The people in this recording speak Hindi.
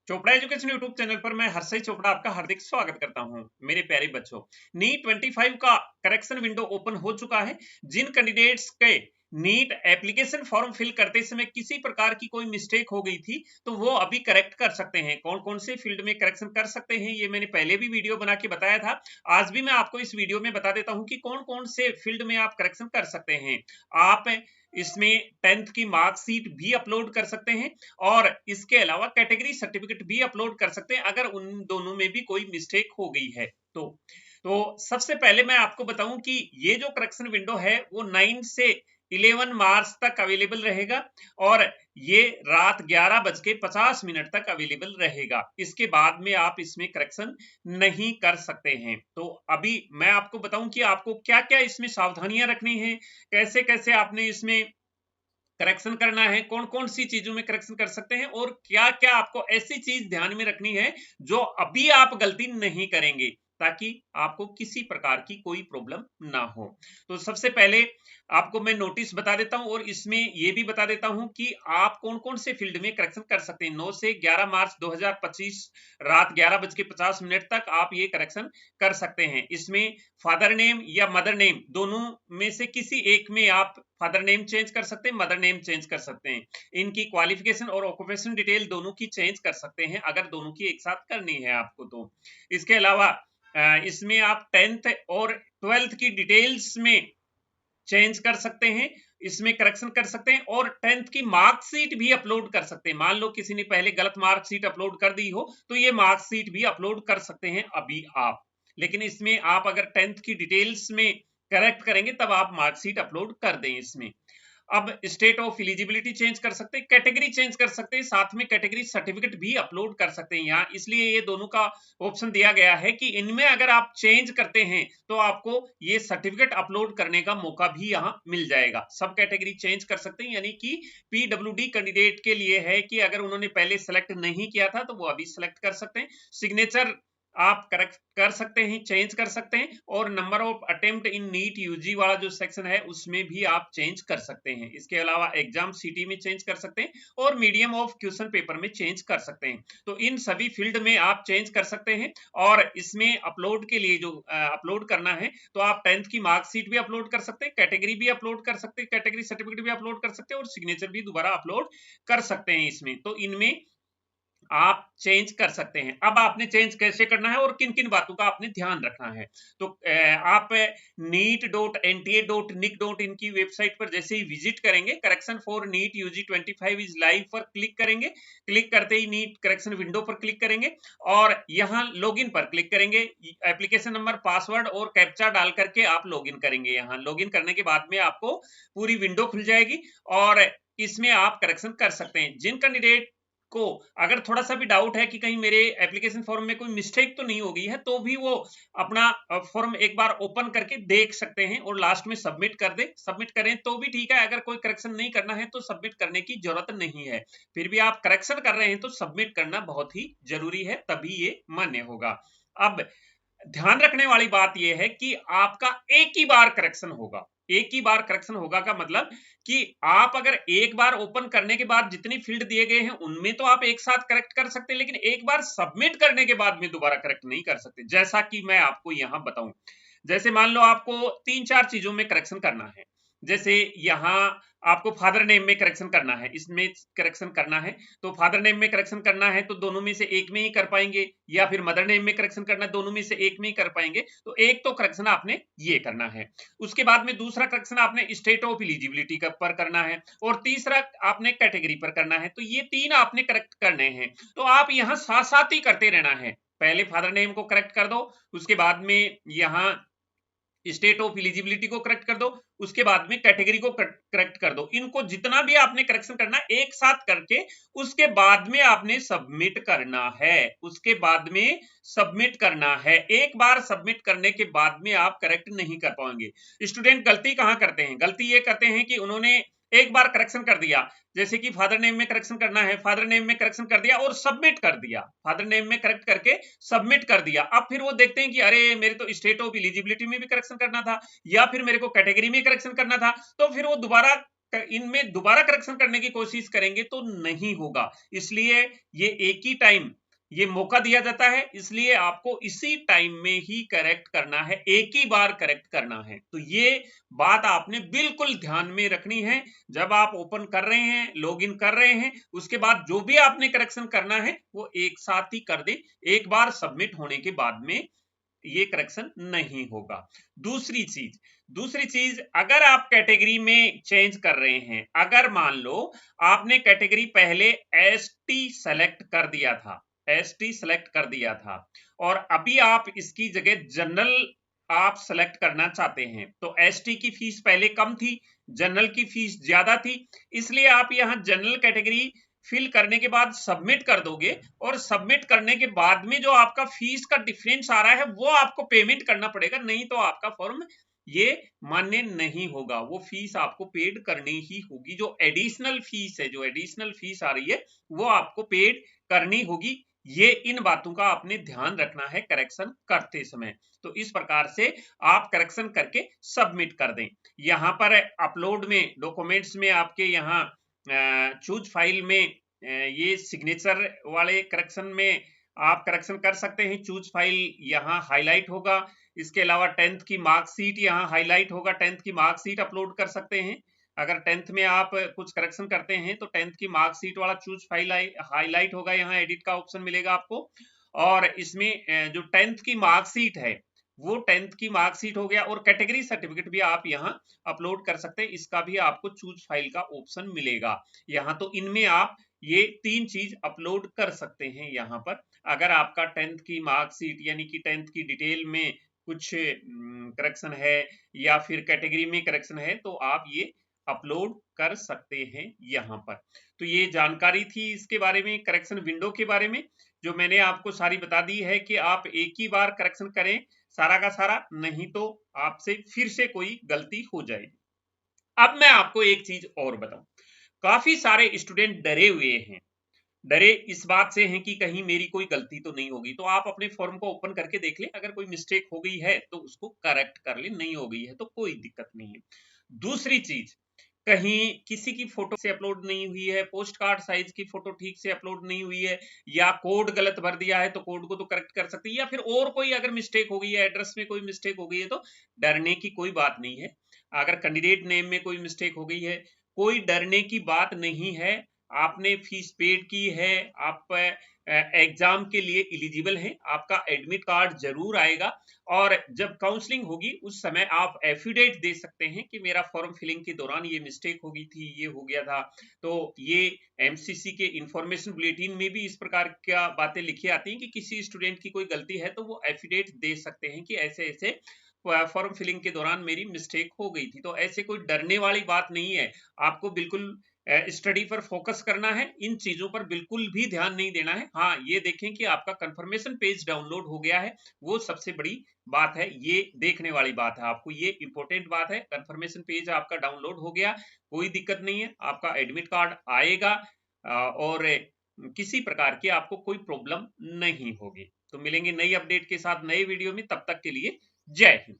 चोपड़ा एजुकेशन यूट्यूब चैनल पर मैं हर्षय चोपड़ा आपका हार्दिक स्वागत करता हूं। मेरे प्यारे बच्चों, नीट 25 का करेक्शन विंडो ओपन हो चुका है। जिन कैंडिडेट्स के नीट एप्लीकेशन फॉर्म फिल करते समय किसी प्रकार की कोई मिस्टेक हो गई थी तो वो अभी करेक्ट कर सकते हैं। कौन कौन से फील्ड में करेक्शन कर सकते हैं ये मैंने पहले भी वीडियो बना के बताया था। आज भी मैं आपको इस वीडियो में बता देता हूं कि कौन कौन से फील्ड में आप करेक्शन कर सकते हैं। आप इसमें 10th की मार्कशीट भी अपलोड कर सकते हैं और इसके अलावा कैटेगरी सर्टिफिकेट भी अपलोड कर सकते हैं अगर उन दोनों में भी कोई मिस्टेक हो गई है तो सबसे पहले मैं आपको बताऊं कि ये जो करेक्शन विंडो है वो 9 से 11 मार्च तक अवेलेबल रहेगा और ये रात 11:50 तक अवेलेबल रहेगा। इसके बाद में आप इसमें करेक्शन नहीं कर सकते हैं। तो अभी मैं आपको बताऊं कि आपको क्या क्या इसमें सावधानियां रखनी है, कैसे कैसे आपने इसमें करेक्शन करना है, कौन कौन सी चीजों में करेक्शन कर सकते हैं और क्या क्या आपको ऐसी चीज ध्यान में रखनी है जो अभी आप गलती नहीं करेंगे ताकि आपको किसी प्रकार की कोई प्रॉब्लम ना हो। तो सबसे पहले आपको मैं नोटिस बता देता हूं और इसमें यह भी बता देता हूं कि आप कौन कौन से फील्ड में करेक्शन कर सकते हैं। 9 से 11 मार्च 2025 रात 11:50 तक आप ये करेक्शन कर सकते हैं। इसमें फादर नेम या मदर नेम दोनों में से किसी एक में आप फादर नेम चेंज कर सकते हैं, मदर नेम चेंज कर सकते हैं। इनकी क्वालिफिकेशन और ऑक्यूपेशन डिटेल दोनों की चेंज कर सकते हैं अगर दोनों की एक साथ करनी है आपको। तो इसके अलावा इसमें आप 10th और 12th की डिटेल्स में चेंज कर सकते हैं, इसमें करेक्शन कर सकते हैं और 10th की मार्कशीट भी अपलोड कर सकते हैं। मान लो किसी ने पहले गलत मार्कशीट अपलोड कर दी हो तो ये मार्कशीट भी अपलोड कर सकते हैं अभी आप। लेकिन इसमें आप अगर 10th की डिटेल्स में करेक्ट करेंगे तब आप मार्कशीट अपलोड कर दें इसमें। अब स्टेट ऑफ एलिजिबिलिटी चेंज कर सकते हैं, कैटेगरी चेंज कर सकते हैं, साथ में कैटेगरी सर्टिफिकेट भी अपलोड कर सकते हैं यहाँ। इसलिए ये दोनों का ऑप्शन दिया गया है कि इनमें अगर आप चेंज करते हैं तो आपको ये सर्टिफिकेट अपलोड करने का मौका भी यहाँ मिल जाएगा। सब कैटेगरी चेंज कर सकते हैं, यानी कि पीडब्ल्यूडी कैंडिडेट के लिए है कि अगर उन्होंने पहले सेलेक्ट नहीं किया था तो वो अभी सेलेक्ट कर सकते हैं। सिग्नेचर आप करेक्ट कर सकते हैं, चेंज कर सकते हैं और number of attempt in NEET UG वाला जो सेक्शन है उसमें भी आप चेंज कर सकते हैं। इसके अलावा एग्जाम सिटी में चेंज कर सकते हैं और मीडियम ऑफ क्वेश्चन पेपर में चेंज कर सकते हैं। तो इन सभी फील्ड में आप चेंज कर सकते हैं और इसमें अपलोड के लिए जो अपलोड करना है तो आप 10th की मार्कशीट भी अपलोड कर सकते हैं, कैटेगरी भी अपलोड कर सकते हैं, कैटेगरी सर्टिफिकेट भी अपलोड कर सकते हैं और सिग्नेचर भी दोबारा अपलोड कर सकते हैं इसमें। तो इनमें आप चेंज कर सकते हैं। अब आपने चेंज कैसे करना है और किन किन बातों का आपने ध्यान रखना है। तो आप neat.nta.nic.in की वेबसाइट पर जैसे ही विजिट करेंगे, correction for NEET UG 25 is live पर क्लिक करेंगे। क्लिक करते ही नीट करेक्शन विंडो पर क्लिक करेंगे और यहाँ लॉगिन पर क्लिक करेंगे। एप्लीकेशन नंबर, पासवर्ड और कैप्चा डाल करके आप लॉगिन करेंगे। यहाँ लॉगिन करने के बाद में आपको पूरी विंडो खुल जाएगी और इसमें आप करेक्शन कर सकते हैं। जिन कैंडिडेट को अगर थोड़ा सा भी डाउट है कि कहीं मेरे एप्लीकेशन फॉर्म में कोई मिस्टेक तो नहीं हो गई है तो भी वो अपना फॉर्म एक बार ओपन करके देख सकते हैं और लास्ट में सबमिट कर दे। सबमिट करें तो भी ठीक है, अगर कोई करेक्शन नहीं करना है तो सबमिट करने की जरूरत नहीं है। फिर भी आप करेक्शन कर रहे हैं तो सबमिट करना बहुत ही जरूरी है, तभी ये मान्य होगा। अब ध्यान रखने वाली बात यह है कि आपका एक ही बार करेक्शन होगा। एक ही बार करेक्शन होगा का मतलब कि आप अगर एक बार ओपन करने के बाद जितनी फील्ड दिए गए हैं उनमें तो आप एक साथ करेक्ट कर सकते हैं, लेकिन एक बार सबमिट करने के बाद में दोबारा करेक्ट नहीं कर सकते। जैसा कि मैं आपको यहां बताऊं, जैसे मान लो आपको 3-4 चीजों में करेक्शन करना है। जैसे यहां आपको फादर नेम में करेक्शन करना है, इसमें करेक्शन करना है तो फादर नेम में करेक्शन करना है तो दोनों में से एक में ही कर पाएंगे, या फिर मदर नेम में करेक्शन करना है, दोनों में से एक में ही कर पाएंगे। तो एक तो करेक्शन आपने ये करना है। उसके बाद में दूसरा करेक्शन आपने स्टेट ऑफ एलिजिबिलिटी पर करना है और तीसरा आपने कैटेगरी पर करना है। तो ये 3 आपने करेक्ट करने हैं। तो आप यहां साथ साथ ही करते रहना है। पहले फादर नेम को करेक्ट कर दो, उसके बाद में यहां स्टेट ऑफ एलिजिबिलिटी को करेक्ट कर दो, उसके बाद में कैटेगरी को करेक्ट कर दो। इनको जितना भी आपने करेक्शन करना एक साथ करके उसके बाद में आपने सबमिट करना है। उसके बाद में सबमिट करना है। एक बार सबमिट करने के बाद में आप करेक्ट नहीं कर पाएंगे। स्टूडेंट गलती कहां करते हैं? गलती ये करते हैं कि उन्होंने एक बार करेक्शन कर दिया, जैसे कि फादर नेम में करेक्शन करना है, फादर नेम में करेक्शन कर दिया और सबमिट कर दिया। फादर नेम में करेक्ट करके सबमिट कर दिया। अब फिर वो देखते हैं कि अरे मेरे तो स्टेट ऑफ एलिजिबिलिटी में भी करेक्शन करना था या फिर मेरे को कैटेगरी में करेक्शन करना था, तो फिर वो दोबारा इनमें दोबारा करेक्शन करने की कोशिश करेंगे तो नहीं होगा। इसलिए ये एक ही टाइम ये मौका दिया जाता है, इसलिए आपको इसी टाइम में ही करेक्ट करना है, एक ही बार करेक्ट करना है। तो ये बात आपने बिल्कुल ध्यान में रखनी है। जब आप ओपन कर रहे हैं, लॉगिन कर रहे हैं, उसके बाद जो भी आपने करेक्शन करना है वो एक साथ ही कर दे, एक बार सबमिट होने के बाद में ये करेक्शन नहीं होगा। दूसरी चीज अगर आप कैटेगरी में चेंज कर रहे हैं, अगर मान लो आपने कैटेगरी पहले एसटी सेलेक्ट कर दिया था, एसटी सेलेक्ट कर दिया था और अभी आप इसकी जगह जनरल आप सेलेक्ट करना चाहते हैं, तो एसटी की फीस पहले कम थी, जनरल की फीस ज्यादा थी, इसलिए आप यहां जनरल कैटेगरी फिल करने के बाद सबमिट कर दोगे और सबमिट करने के बाद में जो आपका फीस का डिफरेंस आ रहा है वो आपको पेमेंट करना पड़ेगा, नहीं तो आपका फॉर्म ये मान्य नहीं होगा। वो फीस आपको पेड करनी ही होगी। जो एडिशनल फीस है, जो एडिशनल फीस आ रही है वो आपको पेड करनी होगी। ये इन बातों का आपने ध्यान रखना है करेक्शन करते समय। तो इस प्रकार से आप करेक्शन करके सबमिट कर दें। यहाँ पर अपलोड में डॉक्यूमेंट्स में आपके यहाँ चूज फाइल में ये सिग्नेचर वाले करेक्शन में आप करेक्शन कर सकते हैं। चूज फाइल यहाँ हाईलाइट होगा। इसके अलावा 10th की मार्कशीट यहाँ हाईलाइट होगा, 10th की मार्कशीट अपलोड कर सकते हैं। अगर 10th में आप कुछ करेक्शन करते हैं तो 10th की मार्कशीट वाला चूज फाइल हाईलाइट होगा, यहाँ एडिट का ऑप्शन मिलेगा आपको। और इसमें जो 10th की मार्कशीट है वो 10th की मार्कशीट हो गया, और कैटेगरी सर्टिफिकेट भी आप यहाँ अपलोड कर सकते हैं, इसका भी आपको चूज फाइल का ऑप्शन मिलेगा यहाँ। तो इनमें आप ये 3 चीज अपलोड कर सकते हैं यहाँ पर। अगर आपका 10th की मार्कशीट यानी कि 10th की डिटेल में कुछ करेक्शन है या फिर कैटेगरी में करेक्शन है तो आप ये अपलोड कर सकते हैं यहाँ पर। तो ये जानकारी थी इसके बारे में, करेक्शन विंडो के बारे में, जो मैंने आपको सारी बता दी है कि आप एक ही बार करेक्शन करें सारा का सारा, नहीं तो आपसे फिर से कोई गलती हो जाएगी। अब मैं आपको एक चीज और बताऊं, काफी सारे स्टूडेंट डरे हुए हैं, डरे इस बात से हैं कि कहीं मेरी कोई गलती तो नहीं होगी। तो आप अपने फॉर्म को ओपन करके देख लें, अगर कोई मिस्टेक हो गई है तो उसको करेक्ट कर लें, नहीं हो गई है तो कोई दिक्कत नहीं है। दूसरी चीज, कहीं किसी की फोटो से अपलोड नहीं हुई है, पोस्ट कार्ड साइज की फोटो ठीक से अपलोड नहीं हुई है, या कोड गलत भर दिया है तो कोड को तो करेक्ट कर सकते हैं, या फिर और कोई अगर मिस्टेक हो गई है, एड्रेस में कोई मिस्टेक हो गई है, तो डरने की कोई बात नहीं है। अगर कैंडिडेट नेम में कोई मिस्टेक हो गई है, कोई डरने की बात नहीं है। आपने फीस पेड की है, आप एग्जाम के लिए एलिजिबल हैं, आपका एडमिट कार्ड जरूर आएगा, और जब काउंसलिंग होगी उस समय आप एफिडेविट दे सकते हैं कि मेरा फॉर्म फिलिंग के दौरान ये मिस्टेक हो गई थी, ये हो गया था। तो ये एमसीसी के इंफॉर्मेशन बुलेटिन में भी इस प्रकार की बातें लिखी आती हैं कि किसी स्टूडेंट की कोई गलती है तो वो एफिडेविट दे सकते हैं कि ऐसे ऐसे फॉर्म फिलिंग के दौरान मेरी मिस्टेक हो गई थी। तो ऐसे कोई डरने वाली बात नहीं है। आपको बिल्कुल स्टडी पर फोकस करना है, इन चीजों पर बिल्कुल भी ध्यान नहीं देना है। हाँ, ये देखें कि आपका कंफर्मेशन पेज डाउनलोड हो गया है, वो सबसे बड़ी बात है, ये देखने वाली बात है। आपको ये इंपॉर्टेंट बात है, कंफर्मेशन पेज आपका डाउनलोड हो गया, कोई दिक्कत नहीं है, आपका एडमिट कार्ड आएगा और किसी प्रकार की आपको कोई प्रॉब्लम नहीं होगी। तो मिलेंगे नई अपडेट के साथ नए वीडियो में, तब तक के लिए जय हिंद।